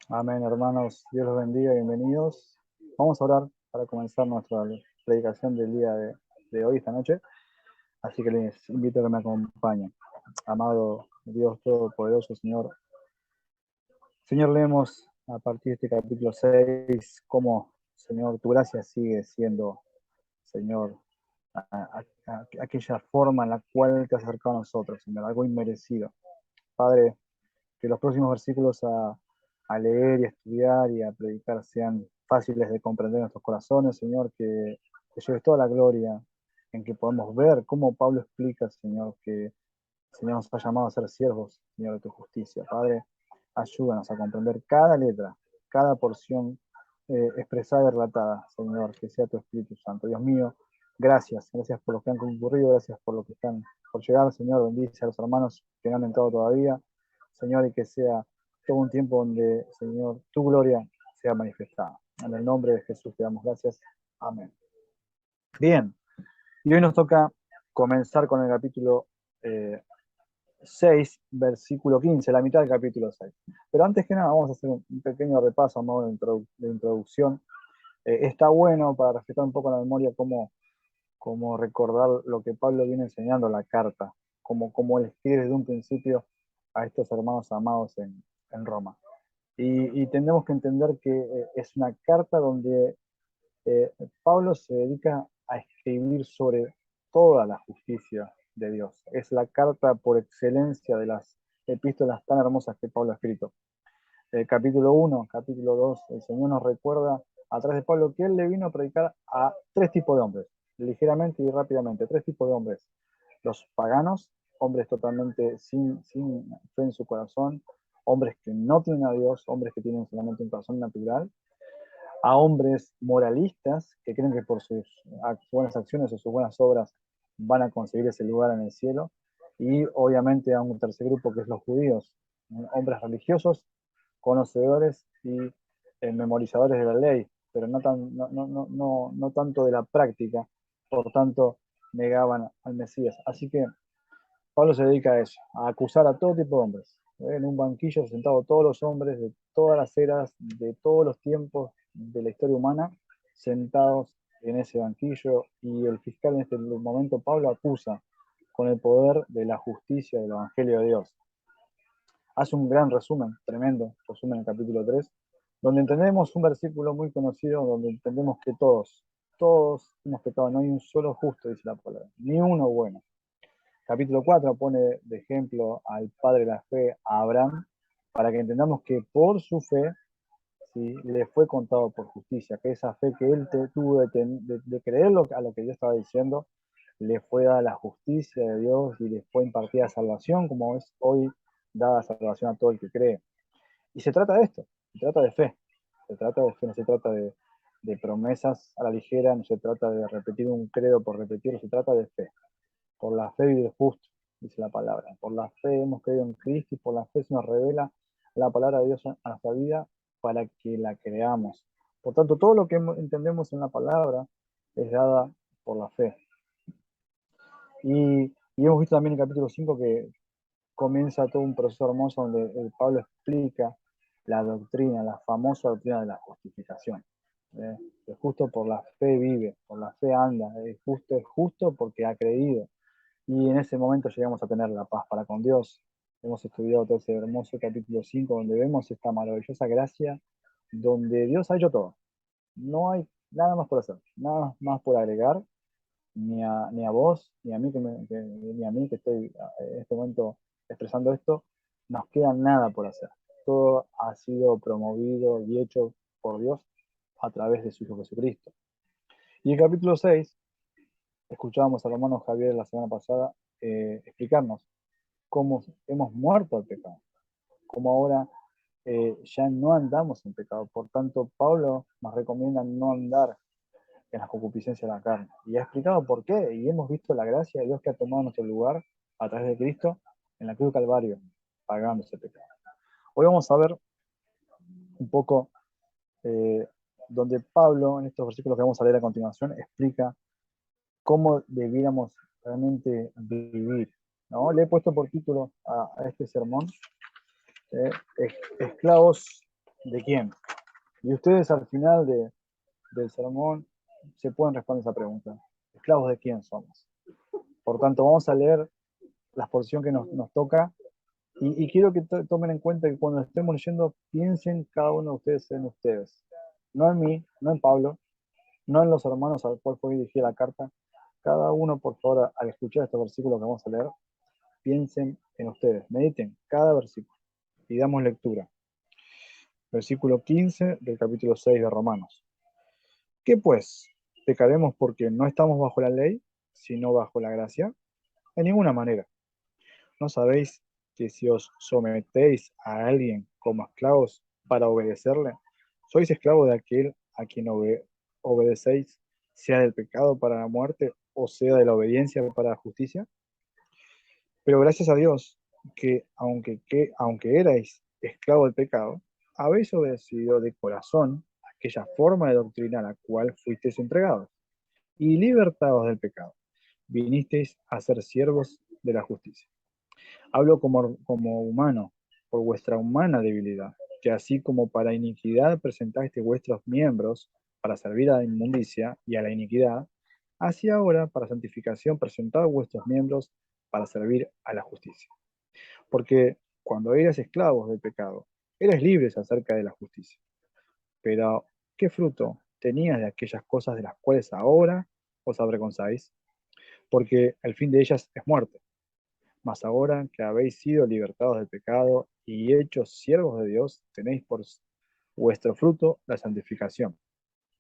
Amén, hermanos. Dios los bendiga. Bienvenidos. Vamos a orar para comenzar nuestra predicación del día de hoy, esta noche. Así que les invito a que me acompañen. Amado Dios Todopoderoso, Señor. Señor, leemos a partir de este capítulo 6 cómo, Señor, tu gracia sigue siendo, Señor, aquella forma en la cual te has acercado a nosotros, Señor, algo inmerecido. Padre, que los próximos versículos a leer y a estudiar y a predicar sean fáciles de comprender en nuestros corazones, Señor, que te lleves toda la gloria en que podamos ver cómo Pablo explica, Señor, que el Señor nos ha llamado a ser siervos, Señor, de tu justicia. Padre, ayúdanos a comprender cada letra, cada porción expresada y relatada, Señor, que sea tu Espíritu Santo. Dios mío, gracias por los que han concurrido, gracias por los que están por llegar, Señor, bendice a los hermanos que no han entrado todavía, Señor, y que sea todo un tiempo donde, Señor, tu gloria sea manifestada. En el nombre de Jesús te damos gracias. Amén. Bien, y hoy nos toca comenzar con el capítulo 6, versículo 15, la mitad del capítulo 6. Pero antes que nada, vamos a hacer un pequeño repaso a modo de introducción. Está bueno para refrescar un poco la memoria cómo recordar lo que Pablo viene enseñando en la carta, cómo él escribe desde un principio a estos hermanos amados en Roma. Y tenemos que entender que es una carta donde Pablo se dedica a escribir sobre toda la justicia de Dios. Es la carta por excelencia de las epístolas tan hermosas que Pablo ha escrito. Capítulo 1, capítulo 2, el Señor nos recuerda a través de Pablo que él le vino a predicar a tres tipos de hombres, ligeramente y rápidamente, tres tipos de hombres. Los paganos, hombres totalmente sin fe en su corazón, hombres que no tienen a Dios, hombres que tienen solamente un corazón natural, a hombres moralistas que creen que por sus buenas acciones o sus buenas obras van a conseguir ese lugar en el cielo, y obviamente a un tercer grupo que es los judíos, hombres religiosos, conocedores y memorizadores de la ley, pero no tanto de la práctica, por tanto negaban al Mesías. Así que Pablo se dedica a eso, a acusar a todo tipo de hombres. En un banquillo sentados todos los hombres de todas las eras, de todos los tiempos de la historia humana, sentados en ese banquillo, y el fiscal en este momento, Pablo, acusa con el poder de la justicia del Evangelio de Dios. Hace un gran resumen, tremendo resumen en el capítulo 3, donde entendemos un versículo muy conocido, donde entendemos que todos hemos pecado, no hay un solo justo, dice la palabra, ni uno bueno. Capítulo 4 pone de ejemplo al padre de la fe, a Abraham, para que entendamos que por su fe, ¿sí?, le fue contado por justicia, que esa fe que él tuvo de creer a lo que Dios estaba diciendo, le fue dada la justicia de Dios y le fue impartida salvación, como es hoy dada salvación a todo el que cree. Y se trata de esto, se trata de fe, no se trata de promesas a la ligera, no se trata de repetir un credo por repetirlo, se trata de fe. Por la fe vive el justo, dice la palabra. Por la fe hemos creído en Cristo y por la fe se nos revela la palabra de Dios a nuestra vida para que la creamos. Por tanto, todo lo que entendemos en la palabra es dada por la fe. Y hemos visto también en el capítulo 5 que comienza todo un proceso hermoso donde el Pablo explica la doctrina, la famosa doctrina de la justificación. El justo por la fe vive, por la fe anda. El justo es justo porque ha creído. Y en ese momento llegamos a tener la paz para con Dios. Hemos estudiado todo ese hermoso capítulo 5 donde vemos esta maravillosa gracia, donde Dios ha hecho todo. No hay nada más por hacer, nada más por agregar, ni a vos, ni a mí ni a mí que estoy en este momento expresando esto, nos queda nada por hacer. Todo ha sido promovido y hecho por Dios a través de su Hijo Jesucristo. Y el capítulo 6, escuchábamos al hermano Javier la semana pasada explicarnos cómo hemos muerto al pecado, cómo ahora ya no andamos en pecado. Por tanto, Pablo nos recomienda no andar en las concupiscencias de la carne. Y ha explicado por qué, y hemos visto la gracia de Dios que ha tomado nuestro lugar a través de Cristo en la cruz del Calvario, pagando ese pecado. Hoy vamos a ver un poco donde Pablo, en estos versículos que vamos a leer a continuación, explica cómo debiéramos realmente vivir. ¿no? Le he puesto por título a este sermón, esclavos de quién. Y ustedes al final del sermón se pueden responder esa pregunta. ¿Esclavos de quién somos? Por tanto, vamos a leer la porción que nos toca y quiero que tomen en cuenta que cuando estemos leyendo, piensen cada uno de ustedes en ustedes. No en mí, no en Pablo, no en los hermanos al cual fue dirigida la carta. Cada uno, por favor, al escuchar estos versículos que vamos a leer, piensen en ustedes, mediten cada versículo y damos lectura. Versículo 15 del capítulo 6 de Romanos. ¿Qué pues? ¿Pecaremos porque no estamos bajo la ley, sino bajo la gracia? En ninguna manera. ¿No sabéis que si os sometéis a alguien como esclavos para obedecerle, sois esclavos de aquel a quien obedecéis, sea del pecado para la muerte o sea de la obediencia para la justicia? Pero gracias a Dios que aunque erais esclavos del pecado, habéis obedecido de corazón aquella forma de doctrina a la cual fuisteis entregados, y libertados del pecado, vinisteis a ser siervos de la justicia. Hablo como humano, por vuestra humana debilidad, que así como para iniquidad presentaste vuestros miembros para servir a la inmundicia y a la iniquidad, así ahora para santificación presentad vuestros miembros para servir a la justicia. Porque cuando eras esclavos del pecado, eres libres acerca de la justicia. Pero, ¿qué fruto tenías de aquellas cosas de las cuales ahora os avergonzáis? Porque el fin de ellas es muerte. Mas ahora que habéis sido libertados del pecado y hechos siervos de Dios, tenéis por vuestro fruto la santificación,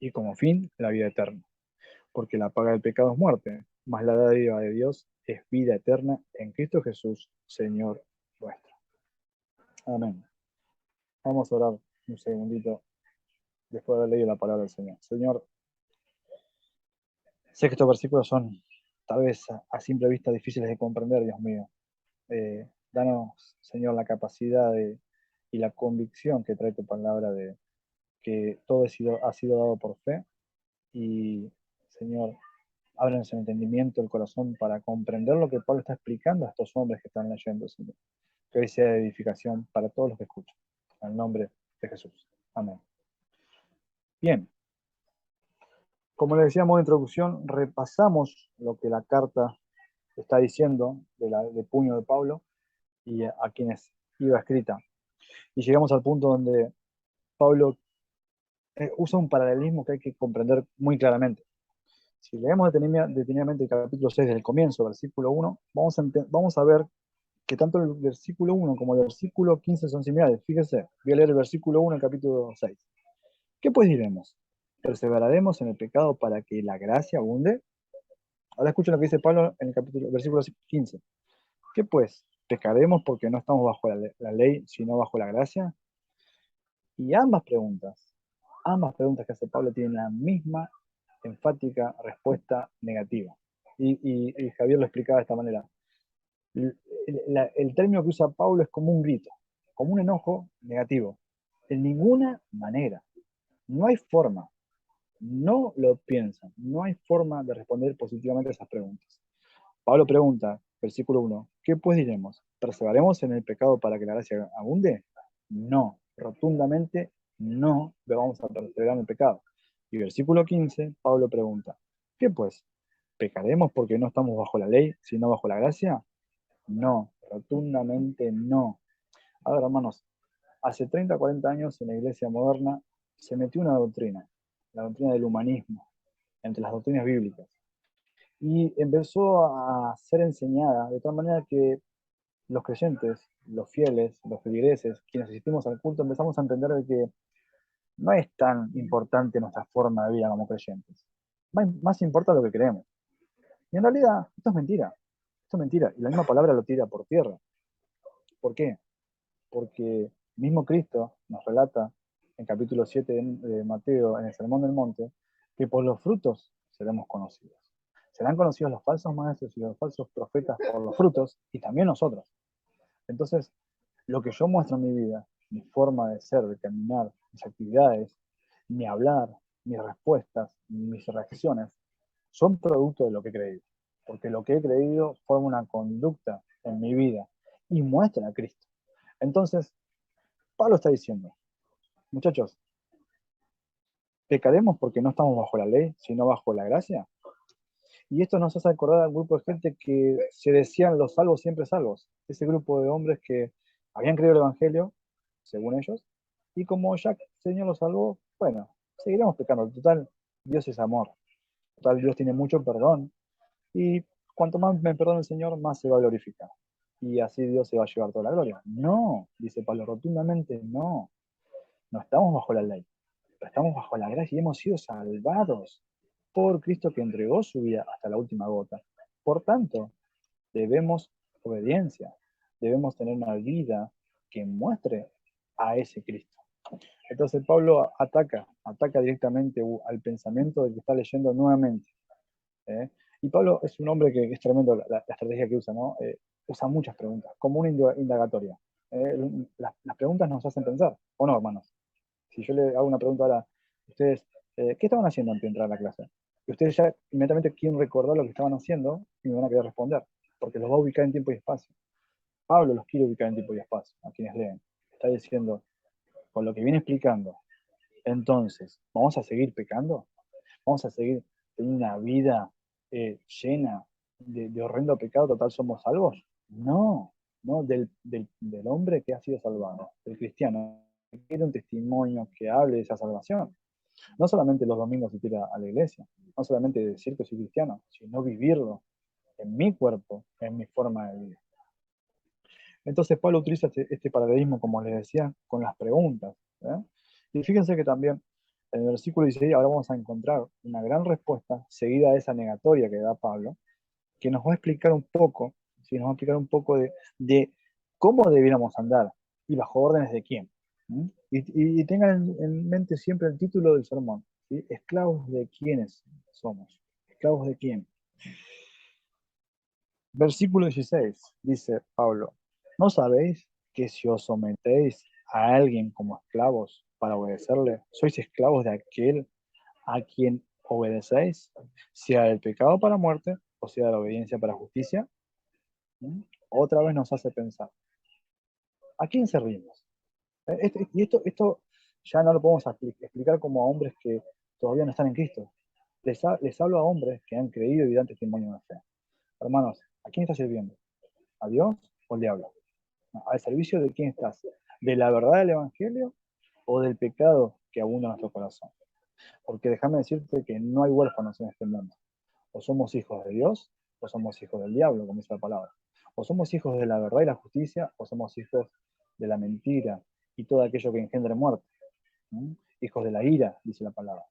y como fin la vida eterna. Porque la paga del pecado es muerte, mas la dádiva de Dios es vida eterna en Cristo Jesús, Señor nuestro. Amén. Vamos a orar un segundito después de haber leído la palabra del Señor. Señor, sé que estos versículos son tal vez a simple vista difíciles de comprender, Dios mío. Danos, Señor, la capacidad y la convicción que trae tu palabra de que todo ha sido dado por fe y, Señor, ábrenos el entendimiento, el corazón para comprender lo que Pablo está explicando a estos hombres que están leyendo, Señor. Que hoy sea de edificación para todos los que escuchan. En el nombre de Jesús. Amén. Bien, como les decíamos en introducción, repasamos lo que la carta está diciendo de puño de Pablo y a quienes iba escrita. Y llegamos al punto donde Pablo usa un paralelismo que hay que comprender muy claramente. Si leemos detenidamente el capítulo 6 del comienzo, versículo 1, vamos a ver que tanto el versículo 1 como el versículo 15 son similares. Fíjese, voy a leer el versículo 1 del capítulo 6. ¿Qué pues diremos? ¿Perseveraremos en el pecado para que la gracia abunde? Ahora escuchen lo que dice Pablo en el versículo 15. ¿Qué pues? ¿Pecaremos porque no estamos bajo la ley, sino bajo la gracia? Y ambas preguntas que hace Pablo tienen la misma enfática respuesta negativa. Y Javier lo explicaba de esta manera. El término que usa Pablo es como un grito, como un enojo negativo. En ninguna manera. No hay forma. No lo piensan. No hay forma de responder positivamente a esas preguntas. Pablo pregunta, versículo 1, ¿qué pues diremos? ¿Perseveraremos en el pecado para que la gracia abunde? No, rotundamente no vamos a perseverar en el pecado. Y versículo 15, Pablo pregunta, ¿qué pues? ¿Pecaremos porque no estamos bajo la ley, sino bajo la gracia? No, rotundamente no. A ver, hermanos, hace 30, 40 años en la iglesia moderna se metió una doctrina, la doctrina del humanismo, entre las doctrinas bíblicas. Y empezó a ser enseñada de tal manera que los creyentes, los fieles, los feligreses, quienes asistimos al culto, empezamos a entender de que no es tan importante nuestra forma de vida como creyentes. Más importa lo que creemos. Y en realidad, esto es mentira. Esto es mentira. Y la misma palabra lo tira por tierra. ¿Por qué? Porque mismo Cristo nos relata en capítulo 7 de Mateo, en el Sermón del Monte, que por los frutos seremos conocidos. Serán conocidos los falsos maestros y los falsos profetas por los frutos, y también nosotros. Entonces, lo que yo muestro en mi vida, mi forma de ser, de caminar, mis actividades, mi hablar, mis respuestas, mis reacciones, son producto de lo que he creído. Porque lo que he creído forma una conducta en mi vida y muestra a Cristo. Entonces, Pablo está diciendo, muchachos, ¿pecaremos porque no estamos bajo la ley, sino bajo la gracia? Y esto nos hace acordar al grupo de gente que se decían los salvos siempre salvos. Ese grupo de hombres que habían creído el Evangelio, según ellos, y como ya el Señor los salvó, bueno, seguiremos pecando. Total, Dios es amor. Total, Dios tiene mucho perdón. Y cuanto más me perdone el Señor, más se va a glorificar. Y así Dios se va a llevar toda la gloria. No, dice Pablo, rotundamente no. No estamos bajo la ley, pero estamos bajo la gracia y hemos sido salvados por Cristo que entregó su vida hasta la última gota. Por tanto, debemos obediencia, debemos tener una vida que muestre a ese Cristo. Entonces Pablo ataca directamente al pensamiento del que está leyendo nuevamente. ¿Eh? Y Pablo es un hombre que es tremendo la estrategia que usa, ¿no? Usa muchas preguntas, como una indagatoria. Las preguntas nos hacen pensar, ¿o no, hermanos? Si yo le hago una pregunta ahora, ustedes, ¿qué estaban haciendo antes de entrar a la clase? Y ustedes ya inmediatamente quieren recordar lo que estaban haciendo y me van a querer responder, porque los va a ubicar en tiempo y espacio. Pablo los quiere ubicar en tiempo y espacio, a quienes leen. Está diciendo, con lo que viene explicando, entonces, ¿vamos a seguir pecando? ¿Vamos a seguir teniendo una vida llena de horrendo pecado? Total, ¿somos salvos? No, no, del hombre que ha sido salvado, del cristiano, que quiere un testimonio que hable de esa salvación. No solamente los domingos se tira a la iglesia, no solamente decir que soy cristiano, sino vivirlo en mi cuerpo, en mi forma de vida. Entonces Pablo utiliza este paralelismo, como les decía, con las preguntas. ¿Eh? Y fíjense que también en el versículo 16 ahora vamos a encontrar una gran respuesta seguida de esa negatoria que da Pablo, que nos va a explicar un poco, ¿sí? Nos va a explicar un poco de cómo debiéramos andar y bajo órdenes de quién. ¿Mm? Y tengan en mente siempre el título del sermón, ¿sí? Esclavos de quiénes somos, esclavos de quién. Versículo 16, dice Pablo, ¿no sabéis que si os sometéis a alguien como esclavos para obedecerle, sois esclavos de aquel a quien obedecéis, sea del pecado para muerte o sea de la obediencia para justicia? ¿Mm? Otra vez nos hace pensar, ¿a quién servimos? Y esto ya no lo podemos explicar como a hombres que todavía no están en Cristo. Les hablo a hombres que han creído y dan testimonio de fe. Hermanos, ¿a quién estás sirviendo? ¿A Dios o al diablo? ¿Al servicio de quién estás? ¿De la verdad del Evangelio o del pecado que abunda en nuestro corazón? Porque déjame decirte que no hay huérfanos en este mundo. O somos hijos de Dios o somos hijos del diablo, como dice la palabra. O somos hijos de la verdad y la justicia o somos hijos de la mentira y todo aquello que engendre muerte. ¿Mm? Hijos de la ira, dice la palabra.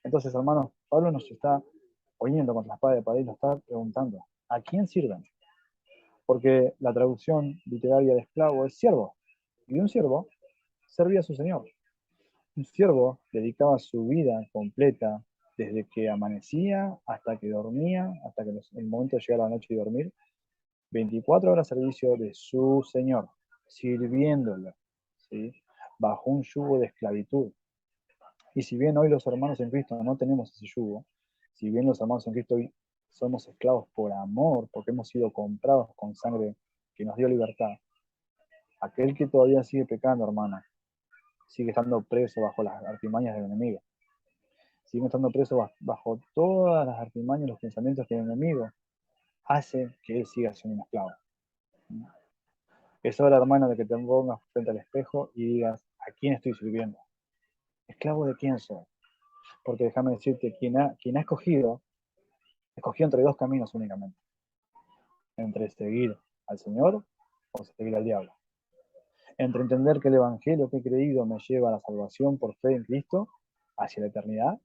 Entonces, hermanos, Pablo nos está poniendo contra la espada de pared y nos está preguntando, ¿a quién sirven? Porque la traducción literaria de esclavo es siervo. Y un siervo servía a su señor. Un siervo dedicaba su vida completa, desde que amanecía hasta que dormía, hasta que el momento de llegar a la noche y dormir, 24 horas al servicio de su señor, sirviéndolo, ¿sí? Bajo un yugo de esclavitud. Y si bien hoy los hermanos en Cristo no tenemos ese yugo, si bien los hermanos en Cristo hoy somos esclavos por amor, porque hemos sido comprados con sangre que nos dio libertad, aquel que todavía sigue pecando, hermano, sigue estando preso bajo las artimañas del enemigo. Sigue estando preso bajo todas las artimañas y los pensamientos que el enemigo hace que él siga siendo un esclavo. Es hora, hermano, de que te pongas frente al espejo y digas, ¿a quién estoy sirviendo? ¿Esclavo de quién soy? Porque déjame decirte, quien ha escogido entre dos caminos únicamente. Entre seguir al Señor o seguir al diablo. Entre entender que el Evangelio que he creído me lleva a la salvación por fe en Cristo hacia la eternidad,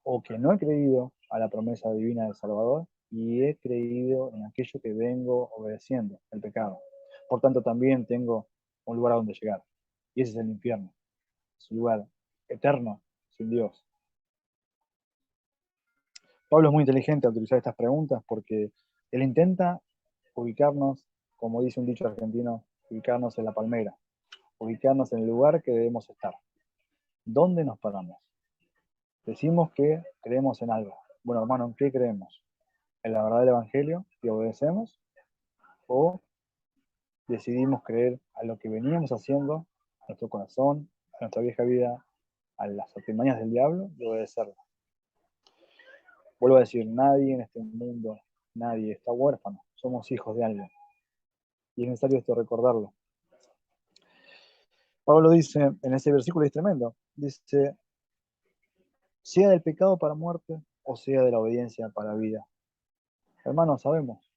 o que no he creído a la promesa divina del Salvador y he creído en aquello que vengo obedeciendo, el pecado. Por tanto, también tengo un lugar a donde llegar. Y ese es el infierno. Es un lugar eterno sin Dios. Pablo es muy inteligente al utilizar estas preguntas porque él intenta ubicarnos, como dice un dicho argentino, ubicarnos en la palmera, ubicarnos en el lugar que debemos estar. ¿Dónde nos paramos? Decimos que creemos en algo. Bueno, hermano, ¿en qué creemos? ¿En la verdad del Evangelio y obedecemos? o decidimos creer a lo que veníamos haciendo, a nuestro corazón, a nuestra vieja vida, a las artimañas del diablo y obedecerlo. Vuelvo a decir, nadie en este mundo, nadie está huérfano, somos hijos de alguien. Y es necesario esto recordarlo. Pablo dice, en ese versículo es tremendo, dice, sea del pecado para muerte o sea de la obediencia para vida. Hermanos, sabemos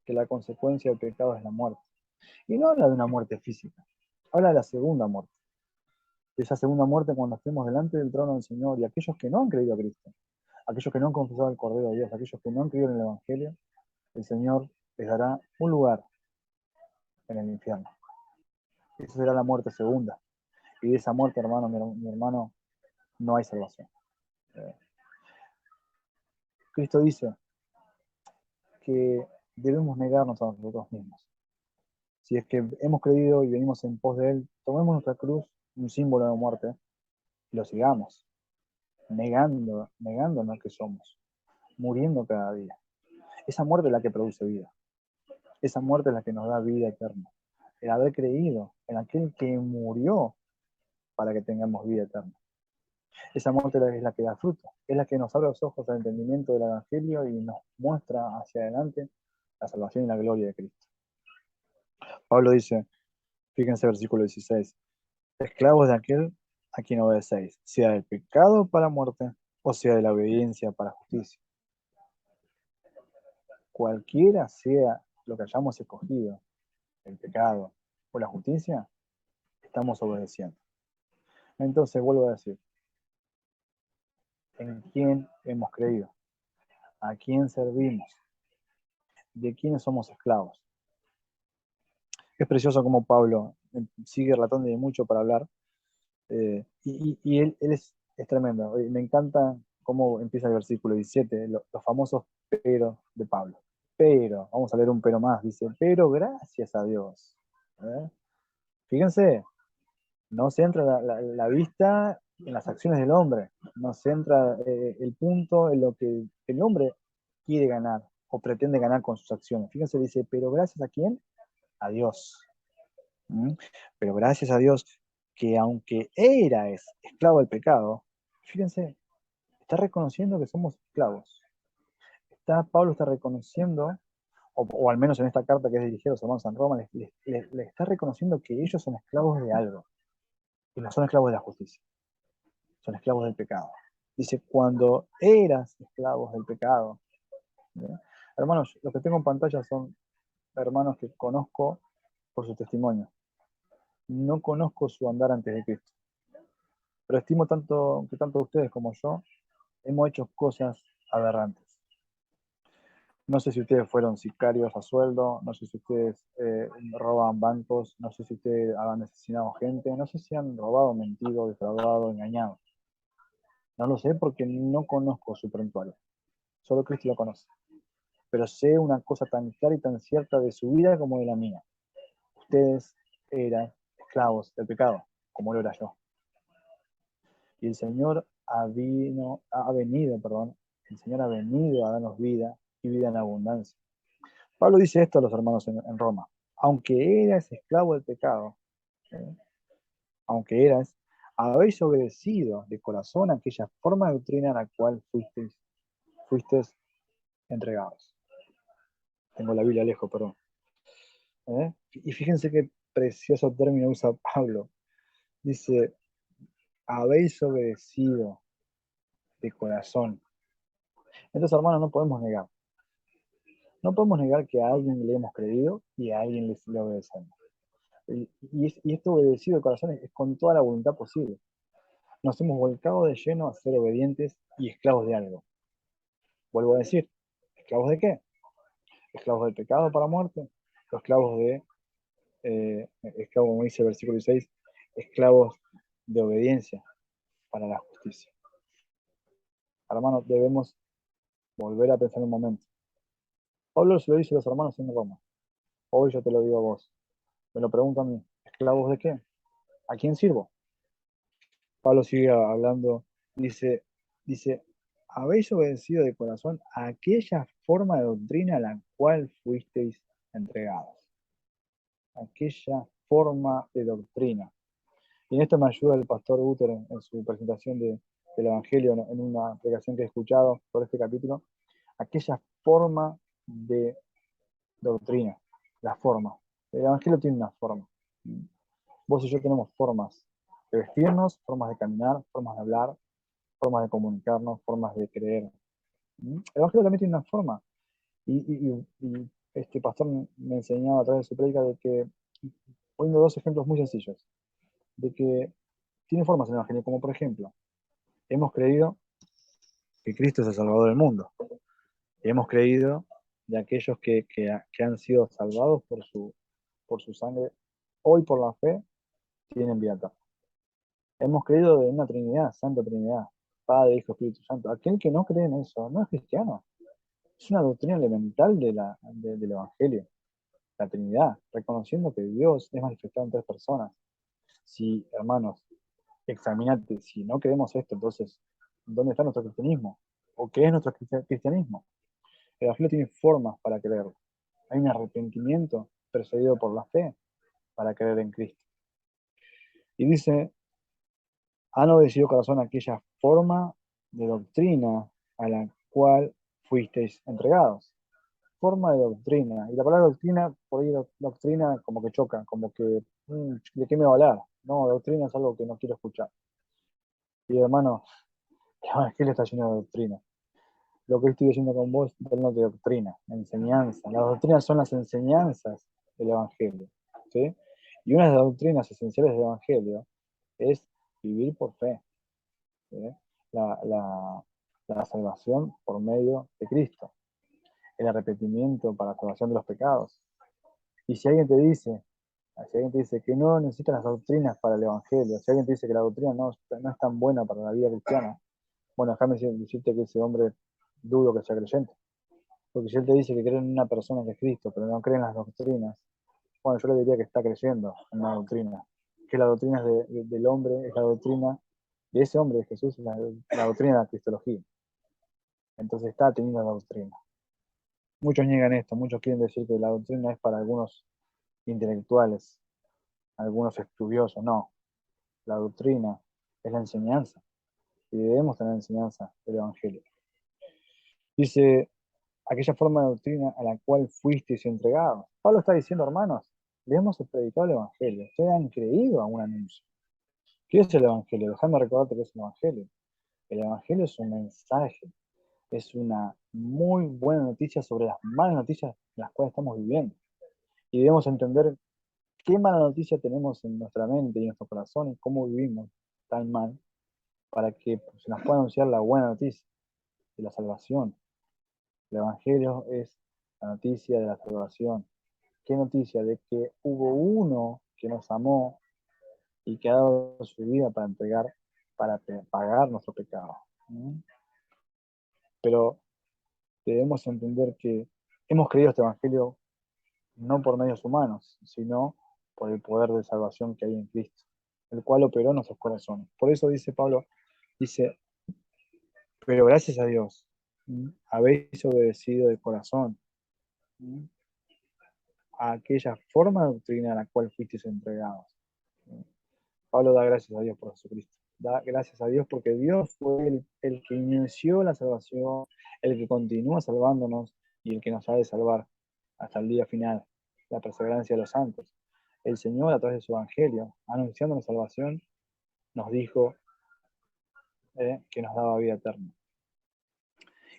que la consecuencia del pecado es la muerte. Y no habla de una muerte física, habla de la segunda muerte. De esa segunda muerte cuando estemos delante del trono del Señor y aquellos que no han creído a Cristo, aquellos que no han confesado el Cordero de Dios, aquellos que no han creído en el Evangelio, el Señor les dará un lugar en el infierno. Esa será la muerte segunda. Y de esa muerte, hermano, mi hermano, no hay salvación. Cristo dice que debemos negarnos a nosotros mismos. Si es que hemos creído y venimos en pos de Él, tomemos nuestra cruz, un símbolo de muerte, y lo sigamos, negándonos que somos, muriendo cada día. Esa muerte es la que produce vida. Esa muerte es la que nos da vida eterna. El haber creído en aquel que murió para que tengamos vida eterna. Esa muerte es la que da fruto, es la que nos abre los ojos al entendimiento del Evangelio y nos muestra hacia adelante la salvación y la gloria de Cristo. Pablo dice, fíjense versículo 16, esclavos de aquel a quien obedecéis, sea del pecado para muerte o sea de la obediencia para justicia. Cualquiera sea lo que hayamos escogido, el pecado o la justicia, estamos obedeciendo. Entonces vuelvo a decir, ¿en quién hemos creído? ¿A quién servimos? ¿De quiénes somos esclavos? Es precioso como Pablo sigue relatando y hay mucho para hablar. Y él es tremendo. Me encanta cómo empieza el versículo 17, los famosos pero de Pablo. Pero, vamos a leer un pero más, dice, pero gracias a Dios. ¿Eh? Fíjense, no centra la vista en las acciones del hombre, no centra el punto en lo que el hombre quiere ganar o pretende ganar con sus acciones. Fíjense, dice, pero gracias a quién? A Dios. ¿Mm? Pero gracias a Dios que aunque era esclavo del pecado, fíjense, está reconociendo que somos esclavos. Pablo está reconociendo, o al menos en esta carta que es dirigida a los hermanos en Roma, le está reconociendo que ellos son esclavos de algo, y no son esclavos de la justicia, son esclavos del pecado. Dice, cuando eras esclavos del pecado. ¿Sí? Hermanos, los que tengo en pantalla son hermanos que conozco por su testimonio. No conozco su andar antes de Cristo. Pero estimo tanto que tanto ustedes como yo hemos hecho cosas aberrantes. No sé si ustedes fueron sicarios a sueldo, no sé si ustedes roban bancos, no sé si ustedes han asesinado gente, no sé si han robado, mentido, defraudado, engañado. No lo sé porque no conozco su prontuario. Solo Cristo lo conoce. Pero sé una cosa tan clara y tan cierta de su vida como de la mía. Ustedes eran esclavos del pecado, como lo era yo. Y el Señor el Señor ha venido a darnos vida y vida en abundancia. Pablo dice esto a los hermanos en Roma. Aunque eras esclavo del pecado, ¿eh? Aunque habéis obedecido de corazón aquella forma de doctrina a la cual fuisteis entregados. Tengo la Biblia lejos, perdón. Y fíjense qué precioso término usa Pablo. Dice, habéis obedecido de corazón. Entonces, hermanos, no podemos negar. No podemos negar que a alguien le hemos creído y a alguien le obedecemos. Y esto obedecido de corazón es con toda la voluntad posible. Nos hemos volcado de lleno a ser obedientes y esclavos de algo. Vuelvo a decir, ¿esclavos de qué? Esclavos del pecado para muerte, o esclavos esclavos, como dice el versículo 16, esclavos de obediencia para la justicia. Hermanos, debemos volver a pensar un momento. Pablo se lo dice a los hermanos en Roma. Hoy yo te lo digo a vos. Me lo pregunto a mí. ¿Esclavos de qué? ¿A quién sirvo? Pablo sigue hablando, dice, habéis obedecido de corazón a aquella forma de doctrina a la cual fuisteis entregados. Aquella forma de doctrina. Y en esto me ayuda el pastor Uter en su presentación del Evangelio, en una predicación que he escuchado por este capítulo. Aquella forma de doctrina, la forma. El Evangelio tiene una forma. Vos y yo tenemos formas de vestirnos, formas de caminar, formas de hablar, formas de comunicarnos, formas de creer. El Evangelio también tiene una forma. Y este pastor me enseñaba a través de su prédica de que, poniendo dos ejemplos muy sencillos, de que tiene formas el Evangelio, como por ejemplo, hemos creído que Cristo es el Salvador del mundo. Y hemos creído de aquellos que han sido salvados por su sangre, hoy por la fe, tienen vida eterna. Hemos creído en una Trinidad, Santa Trinidad, Padre, Hijo, Espíritu Santo. Aquel que no cree en eso no es cristiano. Es una doctrina elemental del Evangelio, la Trinidad, reconociendo que Dios es manifestado en tres personas. Si, hermanos, examinate, si no creemos esto, entonces, ¿dónde está nuestro cristianismo? ¿O qué es nuestro cristianismo? El Evangelio tiene formas para creerlo. Hay un arrepentimiento precedido por la fe para creer en Cristo. Y dice, han obedecido corazón aquella forma de doctrina a la cual fuisteis entregados. Forma de doctrina. Y la palabra doctrina, por ahí doctrina como que choca, como que, ¿de qué me va a hablar? No, doctrina es algo que no quiero escuchar. Y hermano, el Evangelio está lleno de doctrina. Lo que estoy diciendo con vos es lleno de doctrina, enseñanza. Las doctrinas son las enseñanzas del Evangelio. ¿Sí? Y una de las doctrinas esenciales del Evangelio es vivir por fe. ¿Sí? La, la, la salvación por medio de Cristo. El arrepentimiento para la salvación de los pecados. Y si alguien te dice que no necesitas las doctrinas para el Evangelio, si alguien te dice que la doctrina no es tan buena para la vida cristiana, bueno, déjame decirte que ese hombre dudo que sea creyente. Porque si él te dice que cree en una persona que es Cristo, pero no cree en las doctrinas, bueno, yo le diría que está creyendo en una doctrina. Que la doctrina es del hombre, es la doctrina de ese hombre, de Jesús, es la doctrina de la cristología. Entonces está teniendo la doctrina. Muchos niegan esto, muchos quieren decir que la doctrina es para algunos intelectuales, algunos estudiosos. No, la doctrina es la enseñanza. Y debemos tener enseñanza del Evangelio. Dice, aquella forma de doctrina a la cual fuisteis entregados. Pablo está diciendo, hermanos, les hemos predicado el Evangelio. Ustedes han creído a un anuncio. ¿Qué es el Evangelio? Déjame recordarte qué es el Evangelio. El Evangelio es un mensaje, es una muy buena noticia sobre las malas noticias en las cuales estamos viviendo. Y debemos entender qué mala noticia tenemos en nuestra mente y en nuestro corazón y cómo vivimos tan mal para que se nos pueda anunciar la buena noticia de la salvación. El Evangelio es la noticia de la salvación. ¿Qué noticia? De que hubo uno que nos amó y que ha dado su vida para entregar, para pagar nuestro pecado. Pero debemos entender que hemos creído este Evangelio no por medios humanos, sino por el poder de salvación que hay en Cristo, el cual operó en nuestros corazones. Por eso dice Pablo, dice, pero gracias a Dios, habéis obedecido de corazón a aquella forma de doctrina a la cual fuisteis entregados. Pablo da gracias a Dios por Jesucristo. Da gracias a Dios porque Dios fue el que inició la salvación, el que continúa salvándonos y el que nos ha de salvar hasta el día final, la perseverancia de los santos. El Señor, a través de su Evangelio, anunciando la salvación, nos dijo que nos daba vida eterna.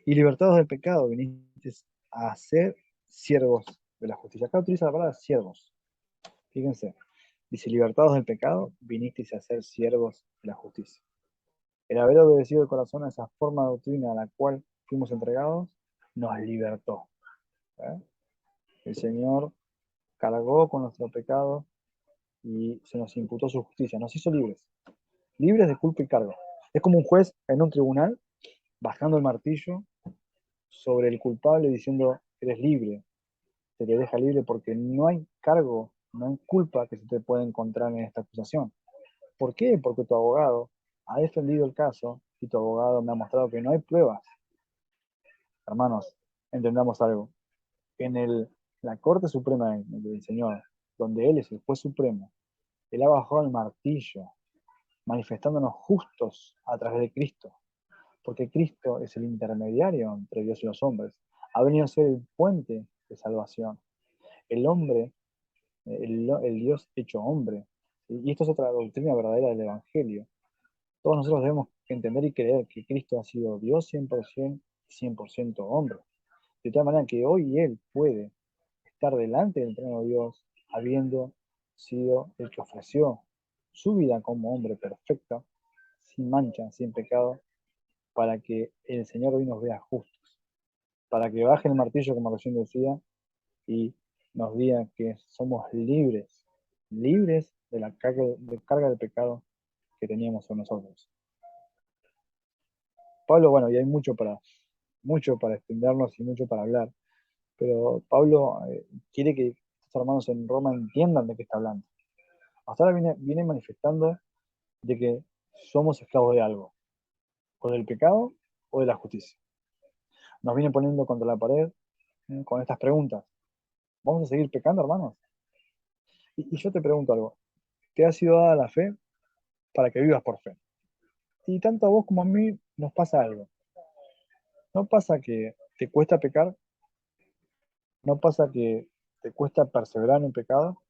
Y libertados del pecado, viniste a ser siervos de la justicia. Acá utiliza la palabra siervos. Fíjense, dice, libertados del pecado, vinisteis a ser siervos de la justicia. El haber obedecido de corazón a esa forma de doctrina a la cual fuimos entregados, nos libertó. ¿Eh? El Señor cargó con nuestro pecado y se nos imputó su justicia, nos hizo libres, libres de culpa y cargo. Es como un juez en un tribunal bajando el martillo sobre el culpable diciendo, eres libre, se te deja libre porque no hay cargo, no hay culpa que se te pueda encontrar en esta acusación. ¿Por qué? Porque tu abogado ha defendido el caso y tu abogado me ha mostrado que no hay pruebas. Hermanos, entendamos algo. En el la Corte Suprema del Señor, donde Él es el juez supremo, Él ha bajado el martillo, manifestándonos justos a través de Cristo, porque Cristo es el intermediario entre Dios y los hombres. Ha venido a ser el puente de salvación. El hombre, el Dios hecho hombre. Y esto es otra doctrina verdadera del Evangelio. Todos nosotros debemos entender y creer que Cristo ha sido Dios 100% y 100% hombre. De tal manera que hoy Él puede estar delante del trono de Dios, habiendo sido el que ofreció su vida como hombre perfecto, sin mancha, sin pecado, para que el Señor hoy nos vea justos, para que baje el martillo, como recién decía, y nos diga que somos libres, libres de carga del pecado que teníamos sobre nosotros. Pablo, bueno, y hay mucho para extendernos y mucho para hablar, pero Pablo quiere que estos hermanos en Roma entiendan de qué está hablando. Hasta ahora viene manifestando de que somos esclavos de algo, o del pecado o de la justicia. Nos viene poniendo contra la pared con estas preguntas. ¿Vamos a seguir pecando, hermanos? Y yo te pregunto algo. Te ha sido dada la fe para que vivas por fe. Y tanto a vos como a mí nos pasa algo. ¿No pasa que te cuesta pecar? ¿No pasa que te cuesta perseverar en un pecado?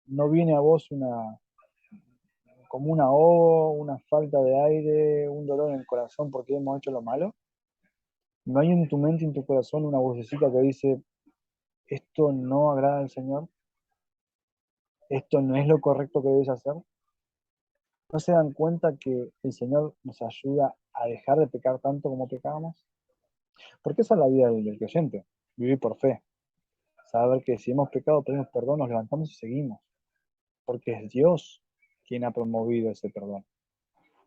¿No viene a vos como una ahogo, una falta de aire, un dolor en el corazón porque hemos hecho lo malo? ¿No hay en tu mente y en tu corazón una vocecita que dice, esto no agrada al Señor? ¿Esto no es lo correcto que debes hacer? ¿No se dan cuenta que el Señor nos ayuda a dejar de pecar tanto como pecábamos? Porque esa es la vida del creyente, vivir por fe. Saber que si hemos pecado, pedimos perdón, nos levantamos y seguimos. Porque es Dios quien ha promovido ese perdón.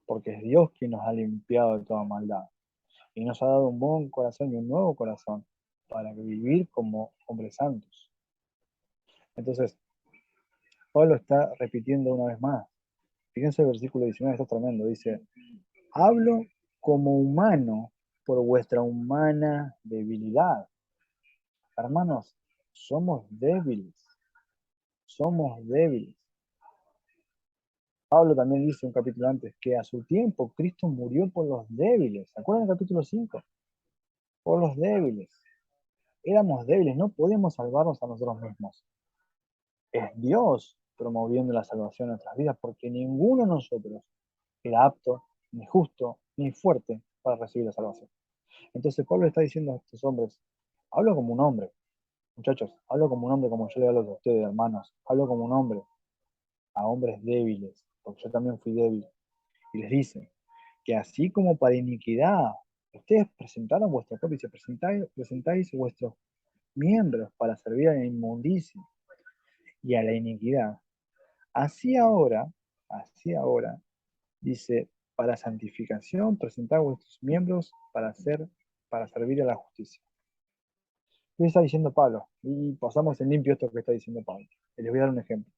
Porque es Dios quien nos ha limpiado de toda maldad. Y nos ha dado un buen corazón y un nuevo corazón para vivir como hombres santos. Entonces, Pablo está repitiendo una vez más. Fíjense el versículo 19, está tremendo. Dice, hablo como humano por vuestra humana debilidad. Hermanos, somos débiles. Somos débiles. Pablo también dice un capítulo antes que a su tiempo Cristo murió por los débiles. ¿Se acuerdan del capítulo 5? Por los débiles. Éramos débiles, no podíamos salvarnos a nosotros mismos. Es Dios promoviendo la salvación en nuestras vidas porque ninguno de nosotros era apto, ni justo, ni fuerte para recibir la salvación. Entonces Pablo está diciendo a estos hombres, hablo como un hombre, muchachos, hablo como un hombre como yo le hablo a ustedes, hermanos, hablo como un hombre, a hombres débiles, porque yo también fui débil. Y les dice que así como para iniquidad, ustedes presentaron vuestro cuerpo y se presentáis vuestros miembros para servir a la inmundicia y a la iniquidad. Así ahora, así ahora, dice, para santificación, presentar vuestros miembros para servir a la justicia. ¿Qué está diciendo Pablo? Y pasamos en limpio esto que está diciendo Pablo. Y les voy a dar un ejemplo.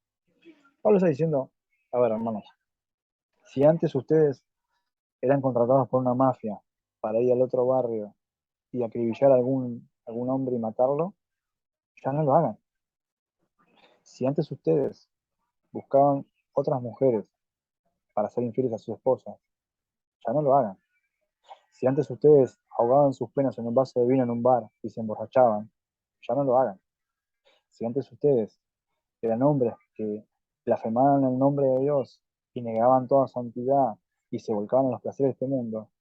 Pablo está diciendo, a ver, hermanos, si antes ustedes eran contratados por una mafia para ir al otro barrio y acribillar a algún hombre y matarlo, ya no lo hagan. Si antes ustedes buscaban otras mujeres para ser infieles a sus esposas, ya no lo hagan. Si antes ustedes ahogaban sus penas en un vaso de vino en un bar y se emborrachaban, ya no lo hagan. Si antes ustedes eran hombres que blasfemaban el nombre de Dios y negaban toda santidad y se volcaban en los placeres de este mundo,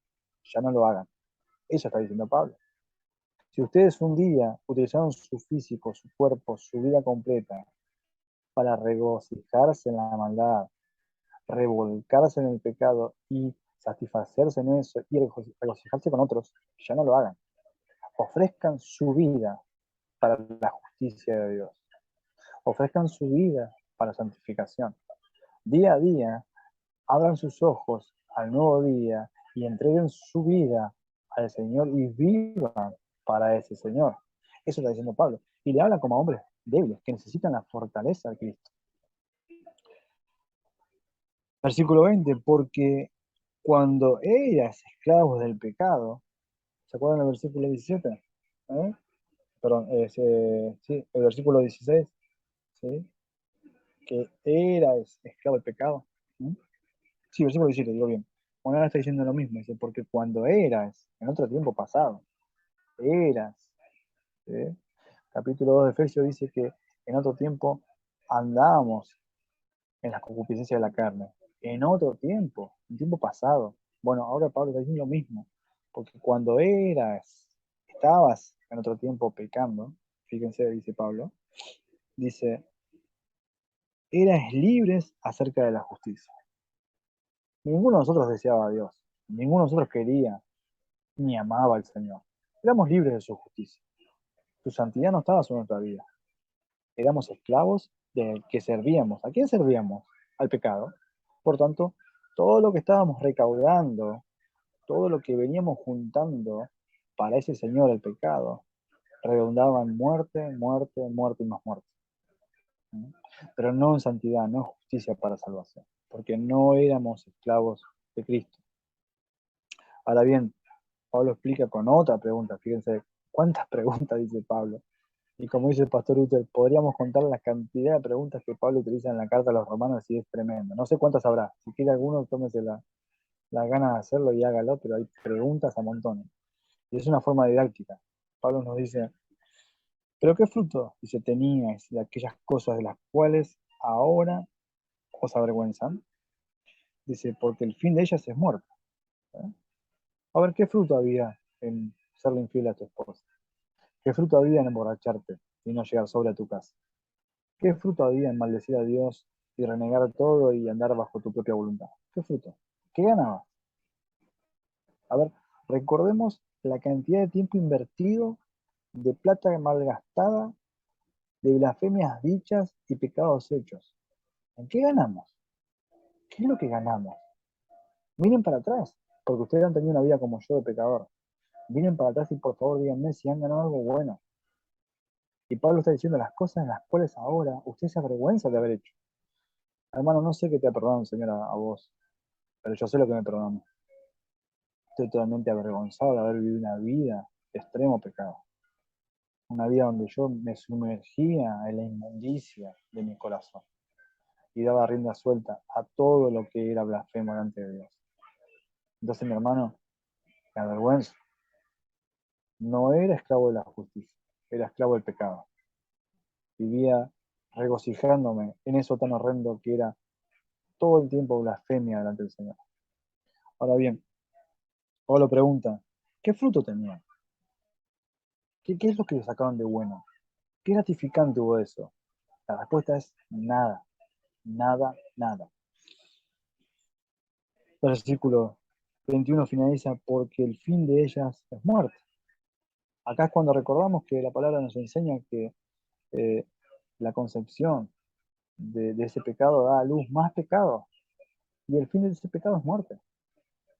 ya no lo hagan. Eso está diciendo Pablo. Si ustedes un día utilizaron su físico, su cuerpo, su vida completa para regocijarse en la maldad, revolcarse en el pecado y satisfacerse en eso y regocijarse con otros, ya no lo hagan. Ofrezcan su vida para la justicia de Dios. Ofrezcan su vida para santificación. Día a día, abran sus ojos al nuevo día y entreguen su vida al Señor y vivan para ese Señor. Eso está diciendo Pablo. Y le habla como a hombres débiles que necesitan la fortaleza de Cristo. Versículo 20, porque cuando eras esclavos del pecado, ¿se acuerdan del versículo 17? ¿Eh? perdón, sí, el versículo 16, ¿sí? Que eras esclavo del pecado. ¿Mm? Sí, versículo 17, digo bien. Bueno, ahora está diciendo lo mismo, dice, porque cuando eras, en otro tiempo pasado, eras, ¿sí? Capítulo 2 de Efesios dice que en otro tiempo andábamos en las concupiscencias de la carne. En otro tiempo, en tiempo pasado. Bueno, ahora Pablo está diciendo lo mismo, porque cuando estabas en otro tiempo pecando, fíjense, dice Pablo, dice, eras libres acerca de la justicia. Ninguno de nosotros deseaba a Dios, ninguno de nosotros quería ni amaba al Señor. Éramos libres de su justicia. Su santidad no estaba sobre nuestra vida. Éramos esclavos del que servíamos. ¿A quién servíamos? Al pecado. Por tanto, todo lo que estábamos recaudando, todo lo que veníamos juntando para ese Señor, el pecado, redundaba en muerte, muerte, muerte y más muerte. ¿Mm? Pero no en santidad, no en justicia para salvación, porque no éramos esclavos de Cristo. Ahora bien, Pablo explica con otra pregunta, fíjense cuántas preguntas dice Pablo. Y como dice el pastor Luther, podríamos contar la cantidad de preguntas que Pablo utiliza en la carta a los romanos y es tremendo. No sé cuántas habrá. Si quiere alguno, tómese la ganas de hacerlo y hágalo, pero hay preguntas a montones. Y es una forma didáctica. Pablo nos dice, ¿pero qué fruto? Dice, teníais de aquellas cosas de las cuales ahora os avergüenzan. Dice, porque el fin de ellas es muerte. ¿Eh? A ver, ¿qué fruto había en serle infiel a tu esposa? ¿Qué fruto había en emborracharte y no llegar sobre a tu casa? ¿Qué fruto había en maldecir a Dios y renegar todo y andar bajo tu propia voluntad? ¿Qué fruto? ¿Qué ganabas? A ver, recordemos la cantidad de tiempo invertido, de plata malgastada, de blasfemias dichas y pecados hechos. ¿En qué ganamos? ¿Qué es lo que ganamos? Miren para atrás, porque ustedes han tenido una vida como yo de pecador. Miren para atrás y por favor díganme si han ganado algo bueno. Y Pablo está diciendo las cosas en las cuales ahora usted se avergüenza de haber hecho. Hermano, no sé qué te ha perdonado, Señor, a vos, pero yo sé lo que me perdonó. Estoy totalmente avergonzado de haber vivido una vida de extremo pecado. Una vida donde yo me sumergía en la inmundicia de mi corazón y daba rienda suelta a todo lo que era blasfemo delante de Dios. Entonces, mi hermano, me avergüenzo. No era esclavo de la justicia, era esclavo del pecado. Vivía regocijándome en eso tan horrendo que era todo el tiempo blasfemia delante del Señor. Ahora bien, Pablo pregunta, ¿qué fruto tenía? ¿Qué es lo que le sacaban de bueno? ¿Qué gratificante hubo eso? La respuesta es nada, nada, nada. El versículo 21 finaliza porque el fin de ellas es muerte. Acá es cuando recordamos que la palabra nos enseña que eh, la concepción de ese pecado da a luz más pecado y el fin de ese pecado es muerte.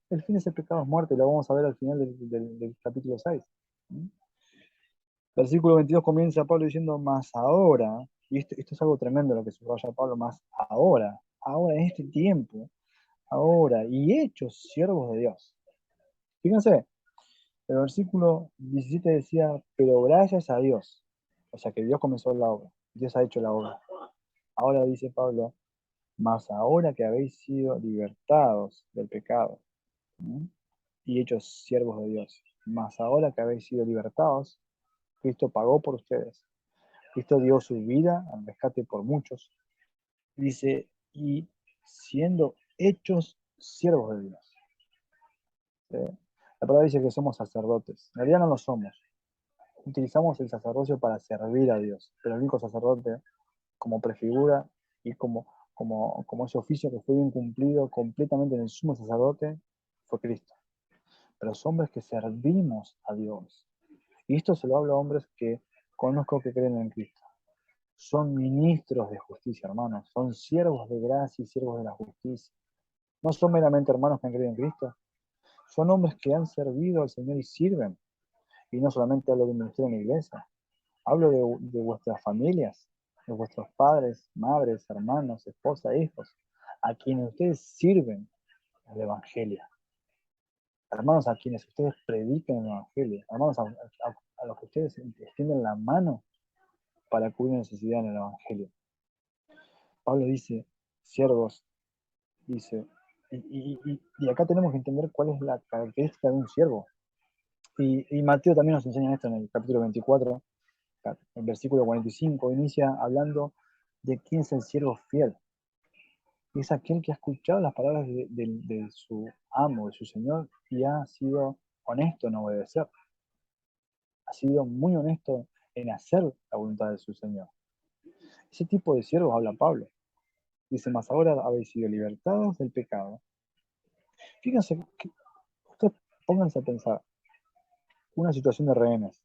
El fin de ese pecado es muerte, lo vamos a ver al final del capítulo 6. Versículo 22 comienza Pablo diciendo, más ahora, y esto es algo tremendo lo que subraya Pablo, más ahora en este tiempo, ahora, y hechos siervos de Dios. Fíjense, el versículo 17 decía, pero gracias a Dios. O sea que Dios comenzó la obra, Dios ha hecho la obra. Ahora dice Pablo, más ahora que habéis sido libertados del pecado, ¿sí? Y hechos siervos de Dios, más ahora que habéis sido libertados, Cristo pagó por ustedes. Cristo dio su vida al rescate por muchos. Dice, y siendo hechos siervos de Dios. ¿Sí? La palabra dice que somos sacerdotes. En realidad no lo somos. Utilizamos el sacerdocio para servir a Dios. Pero el único sacerdote, como prefigura y como ese oficio que fue bien cumplido completamente en el sumo sacerdote, fue Cristo. Pero son hombres que servimos a Dios. Y esto se lo hablo a hombres que conozco que creen en Cristo. Son ministros de justicia, hermanos. Son siervos de gracia y siervos de la justicia. No son meramente hermanos que han creído en Cristo. Son hombres que han servido al Señor y sirven. Y no solamente hablo de un ministerio en la iglesia. Hablo de vuestras familias, de vuestros padres, madres, hermanos, esposas, hijos, a quienes ustedes sirven el Evangelio. Hermanos a quienes ustedes predican el Evangelio. Hermanos a los que ustedes extienden la mano para cubrir necesidad en el Evangelio. Pablo dice, siervos, dice, y acá tenemos que entender cuál es la característica de un siervo. Y Mateo también nos enseña esto en el capítulo 24, el versículo 45, inicia hablando de quién es el siervo fiel. Es aquel que ha escuchado las palabras de su amo, de su Señor, y ha sido honesto en obedecer. Ha sido muy honesto en hacer la voluntad de su Señor. Ese tipo de siervos habla Pablo. Dice, más ahora habéis sido libertados del pecado. Fíjense, ustedes pónganse a pensar, una situación de rehenes,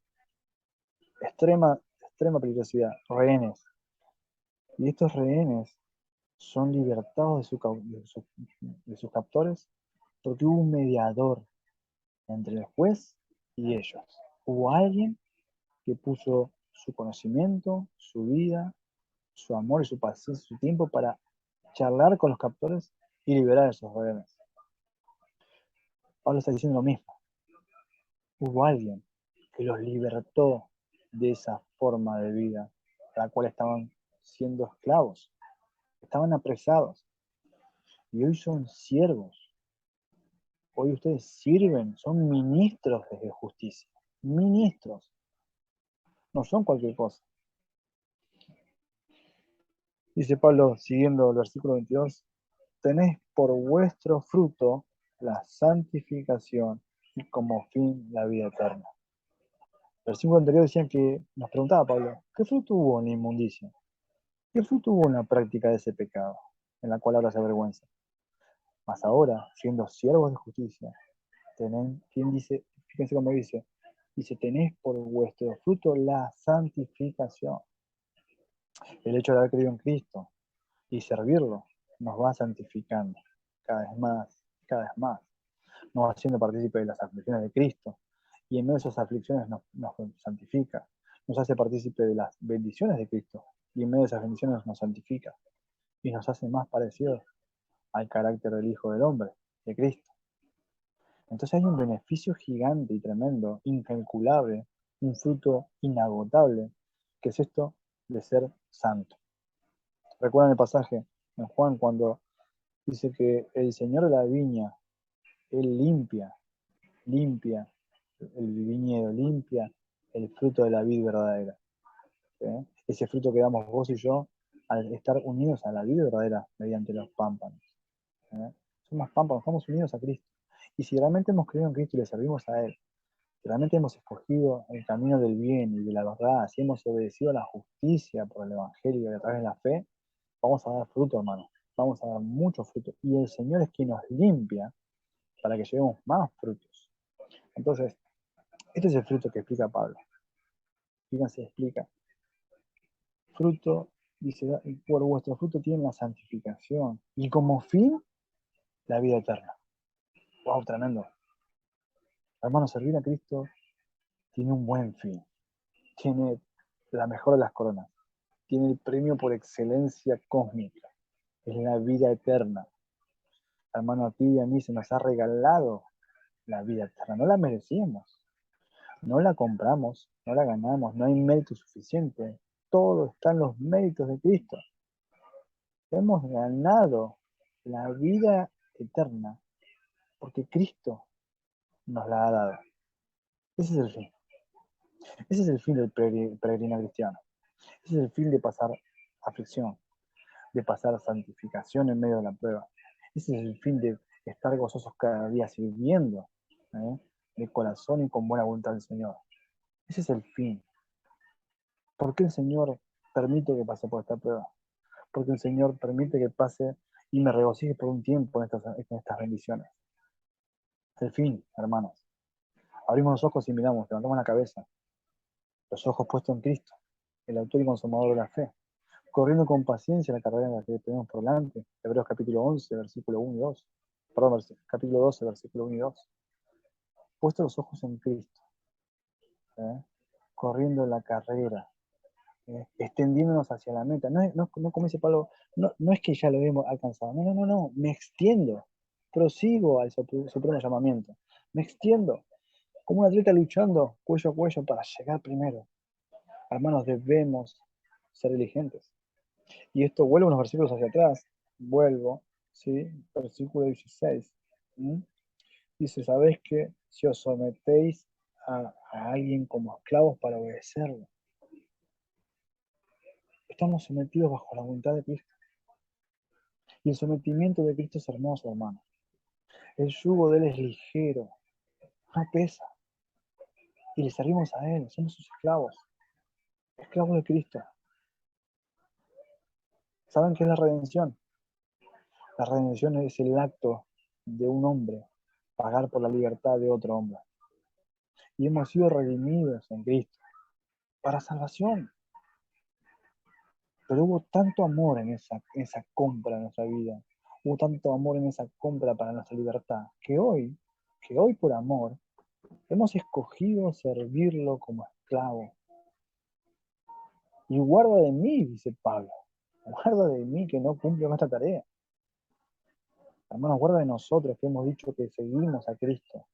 extrema peligrosidad, rehenes. Y estos rehenes son libertados de sus captores porque hubo un mediador entre el juez y ellos. Hubo alguien que puso su conocimiento, su vida, su amor y su paciencia, su tiempo para charlar con los captores y liberar a esos rehenes. Pablo está diciendo lo mismo. Hubo alguien que los libertó de esa forma de vida a la cual estaban siendo esclavos, estaban apresados y hoy son siervos. Hoy ustedes sirven, son ministros de justicia, ministros, no son cualquier cosa. Dice Pablo, siguiendo el versículo 22, tenéis por vuestro fruto la santificación y como fin la vida eterna. El versículo anterior decía que nos preguntaba Pablo, ¿qué fruto hubo en la inmundicia? ¿Qué fruto hubo en la práctica de ese pecado, en la cual ahora se avergüenza? Mas ahora, siendo siervos de justicia, ¿quién dice? Fíjense cómo dice, tenéis por vuestro fruto la santificación. El hecho de haber creído en Cristo y servirlo nos va santificando cada vez más, cada vez más. Nos va haciendo partícipe de las aflicciones de Cristo y en medio de esas aflicciones nos santifica. Nos hace partícipe de las bendiciones de Cristo y en medio de esas bendiciones nos santifica y nos hace más parecidos al carácter del Hijo del Hombre, de Cristo. Entonces hay un beneficio gigante y tremendo, incalculable, un fruto inagotable, que es esto de ser santo. ¿Recuerdan el pasaje en Juan cuando dice que el Señor de la viña, Él limpia el viñedo, limpia el fruto de la vid verdadera? ¿Sí? Ese fruto que damos vos y yo al estar unidos a la vid verdadera mediante los pámpanos. ¿Sí? Somos pámpanos, estamos unidos a Cristo. Y si realmente hemos creído en Cristo y le servimos a Él, si realmente hemos escogido el camino del bien y de la verdad, si hemos obedecido a la justicia por el Evangelio y a través de la fe, vamos a dar fruto, hermano. Vamos a dar mucho fruto. Y el Señor es quien nos limpia para que llevemos más frutos. Entonces, este es el fruto que explica Pablo. Fíjense, explica. Fruto, dice, por vuestro fruto tiene la santificación. Y como fin, la vida eterna. Wow, tremendo. Hermano, servir a Cristo tiene un buen fin. Tiene la mejor de las coronas. Tiene el premio por excelencia cósmica. Es la vida eterna. Hermano, a ti y a mí se nos ha regalado la vida eterna. No la merecíamos. No la compramos, no la ganamos, no hay mérito suficiente. Todo está en los méritos de Cristo. Hemos ganado la vida eterna porque Cristo nos la ha dado. Ese es el fin. Ese es el fin del peregrino cristiano. Ese es el fin de pasar aflicción, de pasar santificación en medio de la prueba. Ese es el fin de estar gozosos cada día sirviendo, de corazón y con buena voluntad del Señor. Ese es el fin. ¿Por qué el Señor permite que pase por esta prueba? Porque el Señor permite que pase y me regocije por un tiempo en estas bendiciones. Es el fin, hermanos. Abrimos los ojos y miramos, levantamos la cabeza, los ojos puestos en Cristo, el autor y consumador de la fe, corriendo con paciencia la carrera en la que tenemos por delante. Hebreos capítulo 11, versículo 1 y 2. Perdón, capítulo 12, versículo 1 y 2. Puestos los ojos en Cristo, corriendo la carrera, extendiéndonos hacia la meta. No, como dice Pablo, no es que ya lo hemos alcanzado. No. Me extiendo. Prosigo al supremo llamamiento. Me extiendo. como un atleta luchando cuello a cuello para llegar primero. Hermanos, debemos ser diligentes. Y esto vuelvo unos versículos hacia atrás. Vuelvo, ¿sí? Versículo 16. ¿Mm? Dice, ¿sabéis que si os sometéis a alguien como esclavos para obedecerlo, estamos sometidos bajo la voluntad de Cristo? Y el sometimiento de Cristo es hermoso, hermano. El yugo de Él es ligero, no pesa. Y le servimos a Él, somos sus esclavos, esclavos de Cristo. ¿Saben qué es la redención? La redención es el acto de un hombre pagar por la libertad de otro hombre. Y hemos sido redimidos en Cristo para salvación. Pero hubo tanto amor en esa compra de nuestra vida, hubo tanto amor en esa compra para nuestra libertad, que hoy por amor, hemos escogido servirlo como esclavo. Y guarda de mí, dice Pablo, guarda de mí que no cumplo nuestra tarea. Hermanos, guarda de nosotros que hemos dicho que seguimos a Cristo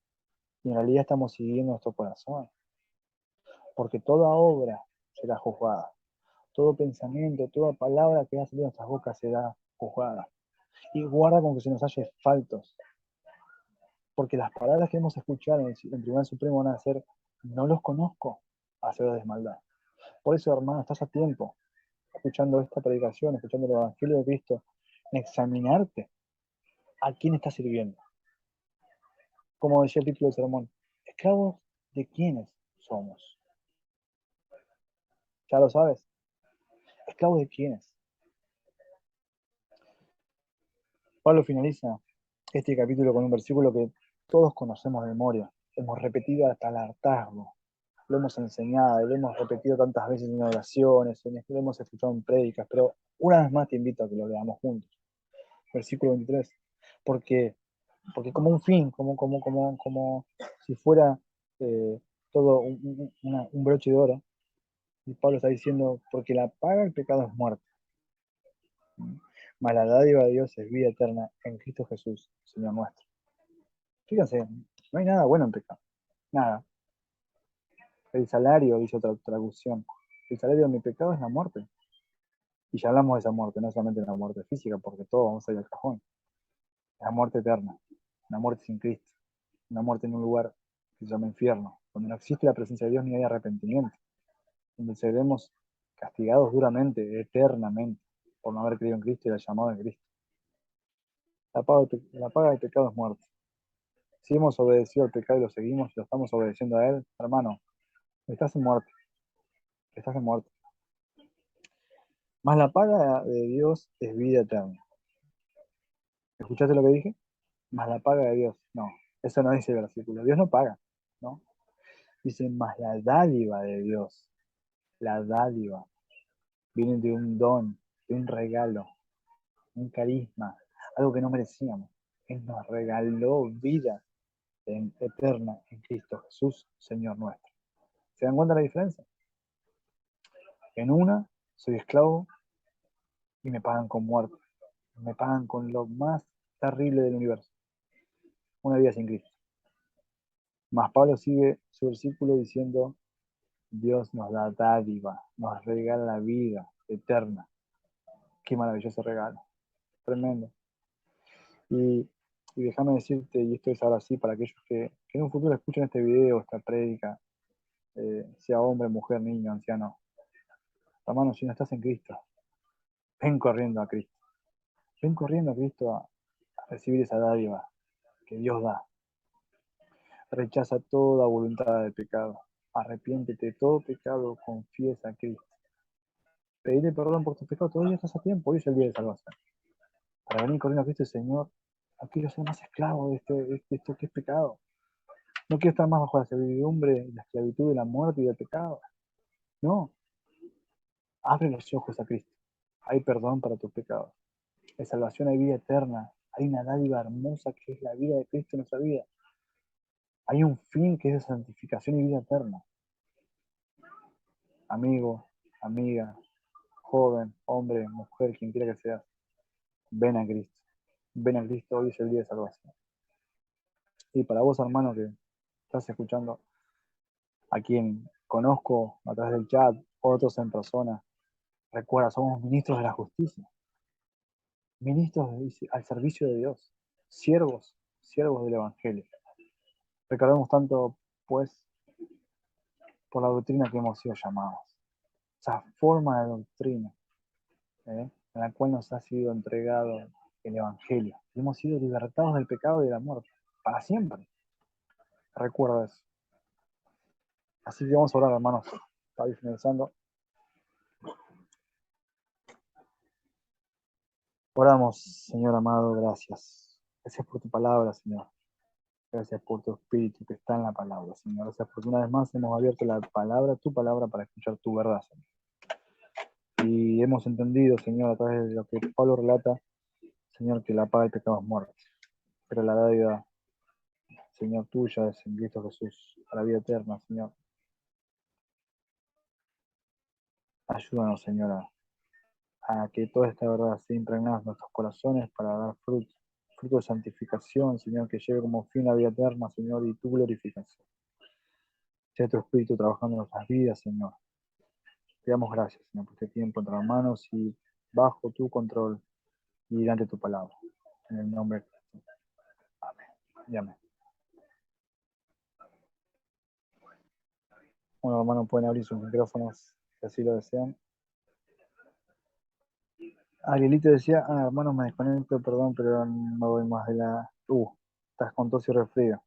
y en realidad estamos siguiendo nuestro corazón. Porque toda obra será juzgada. Todo pensamiento, toda palabra que ha salido de nuestras bocas será juzgada. Y guarda con que se nos halle faltos. Porque las palabras que hemos escuchado en el Tribunal Supremo van a ser, no los conozco, hacedores de maldad. Por eso, hermano, estás a tiempo, escuchando esta predicación, escuchando el Evangelio de Cristo, en examinarte a quién estás sirviendo. Como decía el título del sermón, esclavos de quiénes somos. Ya lo sabes, esclavos de quiénes. Pablo finaliza este capítulo con un versículo que todos conocemos de memoria, hemos repetido hasta el hartazgo, lo hemos enseñado, lo hemos repetido tantas veces en oraciones, lo hemos escuchado en prédicas, pero una vez más te invito a que lo leamos juntos. Versículo 23. Porque, porque como un fin, como si fuera eh, todo un broche de oro, y Pablo está diciendo, porque la paga del pecado es muerte, mas la dádiva de Dios es vida eterna en Cristo Jesús, Señor nuestro. Fíjense, no hay nada bueno en pecado, nada. El salario, dice otra traducción, el salario de mi pecado es la muerte. Y ya hablamos de esa muerte, no solamente de la muerte física, porque todos vamos a ir al cajón. La muerte eterna, una muerte sin Cristo, una muerte en un lugar que se llama infierno, donde no existe la presencia de Dios ni hay arrepentimiento, donde seremos castigados duramente, eternamente, por no haber creído en Cristo y el llamado de Cristo. La paga del pecado es muerte. Si hemos obedecido al pecado y lo seguimos, y lo estamos obedeciendo a Él, hermano, estás en muerte, estás en muerte. Más la paga de Dios es vida eterna. ¿Escuchaste lo que dije? Más la paga de Dios. No, eso no dice el versículo. Dios no paga, ¿no? Dice, más la dádiva de Dios. La dádiva viene de un don, de un regalo, un carisma, algo que no merecíamos. Él nos regaló vida eterna en Cristo Jesús, Señor nuestro. ¿Se dan cuenta la diferencia? En una, soy esclavo y me pagan con muerte. Me pagan con lo más terrible del universo. Una vida sin Cristo. Más Pablo sigue su versículo diciendo, Dios nos da dádiva, nos regala la vida eterna. Qué maravilloso regalo. Tremendo. Y, y déjame decirte, y esto es ahora sí para aquellos que en un futuro escuchen este video, esta prédica, sea hombre, mujer, niño, anciano. Hermano, si no estás en Cristo, ven corriendo a Cristo. Ven corriendo a Cristo a recibir esa dádiva que Dios da. Rechaza toda voluntad de pecado. Arrepiéntete de todo pecado, confiesa a Cristo. Pedirle perdón por tus pecados, todavía estás a tiempo, hoy es el día de salvación. Para venir corriendo a Cristo, Señor, no quiero ser más esclavo de esto que es pecado. No quiero estar más bajo la servidumbre, la esclavitud de la muerte y del pecado. No, abre los ojos a Cristo. Hay perdón para tus pecados. Hay salvación, hay vida eterna. Hay una dádiva hermosa que es la vida de Cristo en nuestra vida. Hay un fin que es de santificación y vida eterna. Amigo, amiga, joven, hombre, mujer, quien quiera que seas, ven a Cristo. Ven a Cristo, hoy es el día de salvación. Y para vos, hermano, que estás escuchando, a quien conozco a través del chat, otros en persona, recuerda, somos ministros de la justicia, ministros al servicio de Dios, siervos del Evangelio. Recordemos tanto, pues, por la doctrina que hemos sido llamados, esa forma de doctrina, en la cual nos ha sido entregado el Evangelio. Hemos sido libertados del pecado y de la muerte, para siempre. Recuerda eso. Así que vamos a orar, hermanos. Está finalizando. Oramos, Señor amado, gracias. Gracias por tu palabra, Señor. Gracias por tu espíritu que está en la palabra, Señor. Gracias porque una vez más hemos abierto la palabra, tu palabra, para escuchar tu verdad, Señor. Y hemos entendido, Señor, a través de lo que Pablo relata, Señor, que la paga del pecado es muerte. Pero la dádiva, Señor, tuya es en Cristo Jesús, a la vida eterna, Señor. Ayúdanos, Señor, a que toda esta verdad sea impregnada en nuestros corazones para dar fruto de santificación, Señor, que lleve como fin la vida eterna, Señor, y tu glorificación. Sea tu Espíritu trabajando en nuestras vidas, Señor. Te damos gracias, Señor, por este tiempo en nuestras manos y bajo tu control y delante de tu palabra. En el nombre de Cristo. Amén. Y amén. Bueno, hermanos, pueden abrir sus micrófonos si así lo desean. Arielito decía, hermano, me desconecto, perdón, pero no voy más de la... estás con tos y resfrío.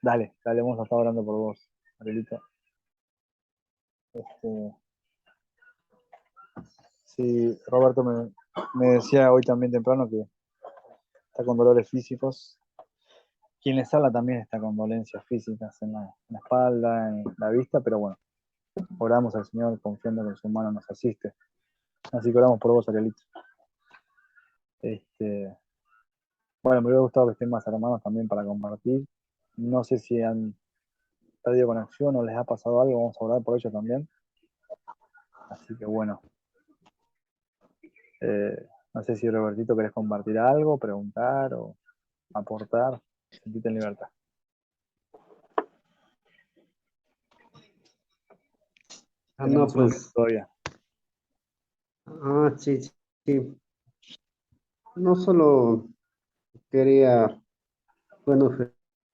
Dale, vamos a estar orando por vos, Arielito. Sí, Roberto me decía hoy también temprano que está con dolores físicos. Quien les habla también está con dolencias físicas en la espalda, en la vista, pero bueno, oramos al Señor confiando que su mano nos asiste. Así que oramos por vos, Arielito. Bueno, me hubiera gustado que estén más hermanos también para compartir. No sé si han perdido conexión o les ha pasado algo, vamos a orar por ellos también. Así que bueno, no sé si Robertito querés compartir algo, preguntar o aportar, sentite en libertad. No, pues. Todavía. Sí, sí. No solo quería, bueno,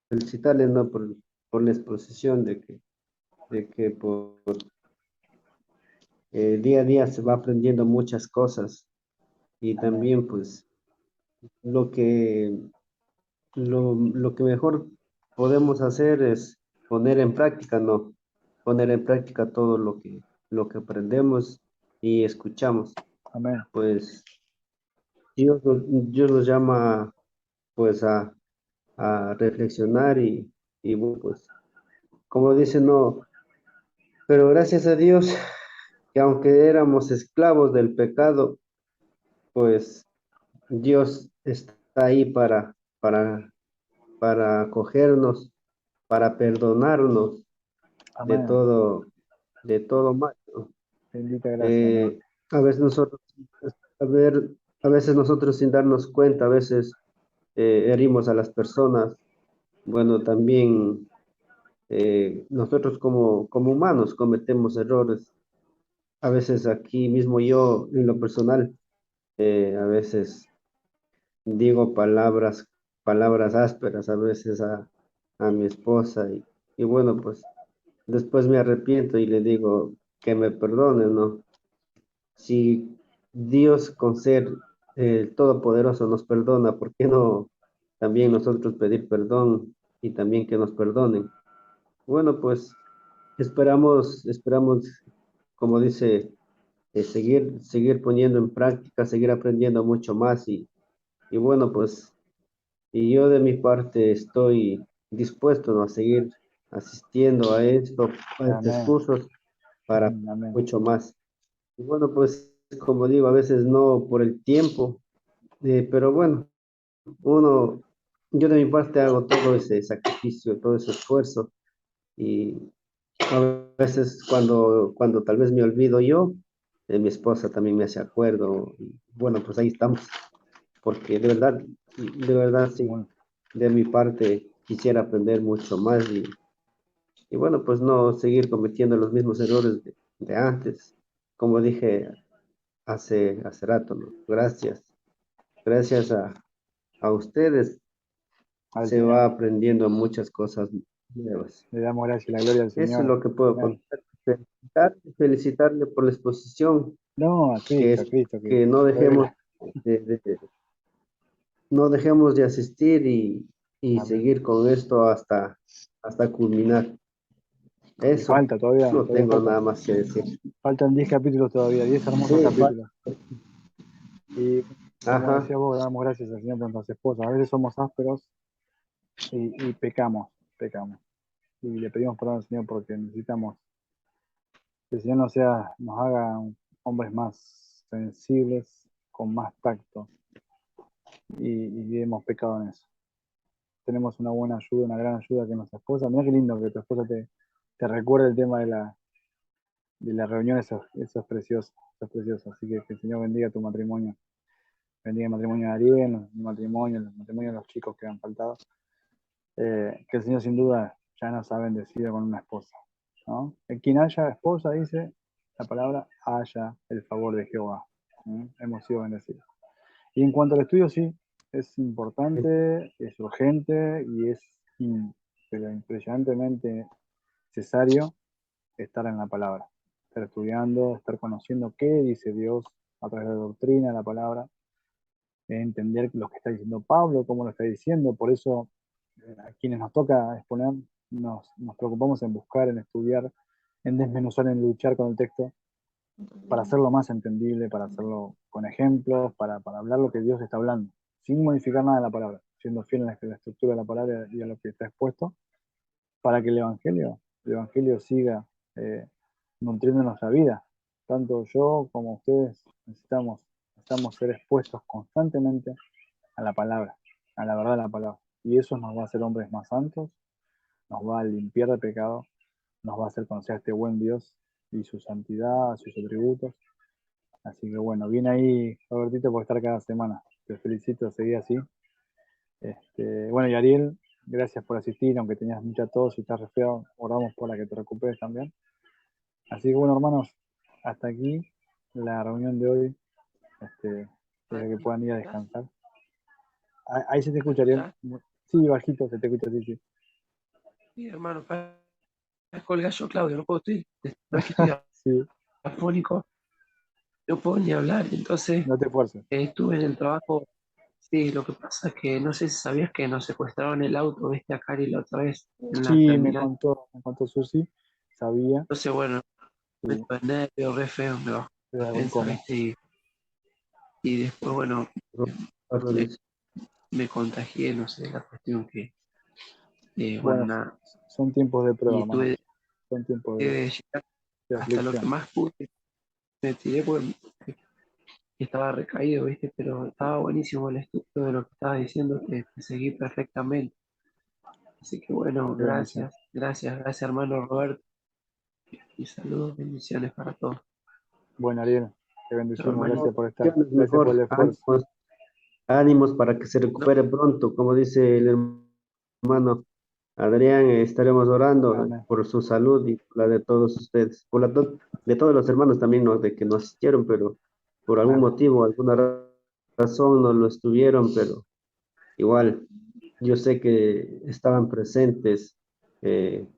felicitarles, ¿no? por la exposición de que día a día se va aprendiendo muchas cosas y Amén. También, pues, lo que, lo que mejor podemos hacer es poner en práctica, ¿no? Poner en práctica todo lo que aprendemos y escuchamos. Amén. Pues Dios nos llama, pues, a reflexionar y bueno, pues, como dice, no, pero gracias a Dios que aunque éramos esclavos del pecado, pues Dios está ahí para acogernos, para perdonarnos de Amén. todo, de todo mal, ¿no? Bendita gracia, amén. A veces nosotros, a ver, a veces nosotros sin darnos cuenta, a veces herimos a las personas. Bueno, también nosotros como humanos cometemos errores. A veces aquí mismo yo, en lo personal, a veces digo palabras ásperas a veces a mi esposa y bueno, pues después me arrepiento y le digo que me perdone, ¿no? Si Dios con ser el Todopoderoso nos perdona, ¿por qué no también nosotros pedir perdón y también que nos perdonen? Bueno, pues esperamos, como dice, seguir poniendo en práctica, seguir aprendiendo mucho más y bueno, pues, y yo de mi parte estoy dispuesto, ¿no? A seguir asistiendo a estos Amén. cursos para Amén. mucho más. Y bueno, pues, como digo, a veces no por el tiempo, pero bueno, yo de mi parte hago todo ese sacrificio, todo ese esfuerzo y a veces cuando tal vez me olvido yo, mi esposa también me hace acuerdo. Y bueno, pues ahí estamos, porque de verdad, sí, Bueno, de mi parte quisiera aprender mucho más y bueno, pues no seguir cometiendo los mismos errores de antes. Como dije hace rato, ¿no? Gracias a ustedes al se va Señor. aprendiendo muchas cosas nuevas. Le damos gracias y la gloria al Eso es Señor. lo que puedo Amén. contar. Felicitarle por la exposición, No, a que Cristo, a es Cristo, que revela. no dejemos de asistir y Amén. seguir con esto hasta culminar. Y Eso, falta todavía, no todavía tengo falta. nada más que decir. Faltan 10 capítulos todavía, 10 hermosos Sí, capítulos. Y como ajá, decía vos, damos gracias al Señor por nuestras esposas. A veces somos ásperos y pecamos. Y le pedimos perdón al Señor porque necesitamos que el Señor nos haga hombres más sensibles, con más tacto. Y hemos pecado en eso. Tenemos una buena ayuda, una gran ayuda que es nuestra esposa. Mira qué lindo que tu esposa te recuerde el tema de la reunión, eso es precioso, eso es precioso. Así que el Señor bendiga tu matrimonio, bendiga el matrimonio de Ariel, mi matrimonio, el matrimonio de los chicos que han faltado. Que el Señor sin duda ya nos ha bendecido con una esposa, ¿no? El quien haya esposa, dice la palabra, haya el favor de Jehová. ¿Mm? Hemos sido bendecidos. Y en cuanto al estudio, sí, es importante, es urgente y es pero impresionantemente necesario estar en la palabra, estar estudiando, estar conociendo qué dice Dios a través de la doctrina, de la palabra, entender lo que está diciendo Pablo, cómo lo está diciendo. Por eso, a quienes nos toca exponer, nos preocupamos en buscar, en estudiar, en desmenuzar, en luchar con el texto para hacerlo más entendible, para hacerlo con ejemplos, para hablar lo que Dios está hablando, sin modificar nada de la palabra, siendo fiel en la estructura de la palabra y a lo que está expuesto, para que el Evangelio siga nutriendo nuestra vida. Tanto yo como ustedes necesitamos ser expuestos constantemente a la palabra, a la verdad de la palabra. Y eso nos va a hacer hombres más santos, nos va a limpiar de pecado, nos va a hacer conocer a este buen Dios y su santidad, sus atributos. Así que bueno, viene ahí Robertito por estar cada semana. Te felicito, seguí así. Bueno, y Ariel, gracias por asistir, aunque tenías mucha tos y estás resfriado, oramos por la que te recuperes también. Así que bueno, hermanos, hasta aquí la reunión de hoy. Espero que puedan ir a descansar. Ahí se te escucha, Ariel. ¿Ya? Sí, bajito, se te escucha, sí, sí. Sí, hermano, parezco el gallo Claudio, no puedo, no es que estoy Sí, afónico, no puedo ni hablar. Entonces, no te esfuerces. estuve en el trabajo. Sí, lo que pasa es que no sé si sabías que nos secuestraron el auto, viste, a Cari la otra vez en la Sí, me terminal. contó, me contó Susi, sabía, Entonces, bueno, me sí, tuve nervio, re feo, me bajó es la algo defensa, incómodo. viste, y después, bueno, me, Rodríguez. me contagié, no sé, la cuestión que, bueno, Bueno, nada, son tiempos de prueba, y hermano. tuve Son tiempos que de, llegar de hasta lo que aflicción. más pude, me tiré porque estaba recaído, ¿viste? Pero estaba buenísimo el estudio de lo que estaba diciendo, te seguí perfectamente. Así que bueno, Qué bendición. gracias hermano Roberto, y saludos, bendiciones para todos. Bueno, Ariel, te Chao, bendecimos. hermanito. Gracias por estar. Gracias por Mejor, el esfuerzo. ánimos para que se No, recupere pronto, como dice el hermano Adrián, estaremos orando Amén. por su salud y por la de todos ustedes, de todos los hermanos también, ¿no? De que no asistieron, pero por algún Amén. motivo, alguna razón no lo estuvieron, pero igual, yo sé que estaban presentes eh,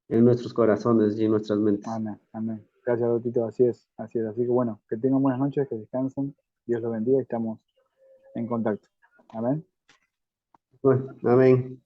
en nuestros corazones y en nuestras mentes. Amén. Amén. Gracias, Lotito. Así es. Así es. Así que bueno, que tengan buenas noches, que descansen. Dios los bendiga y estamos en contacto. Amén. Bueno, amén.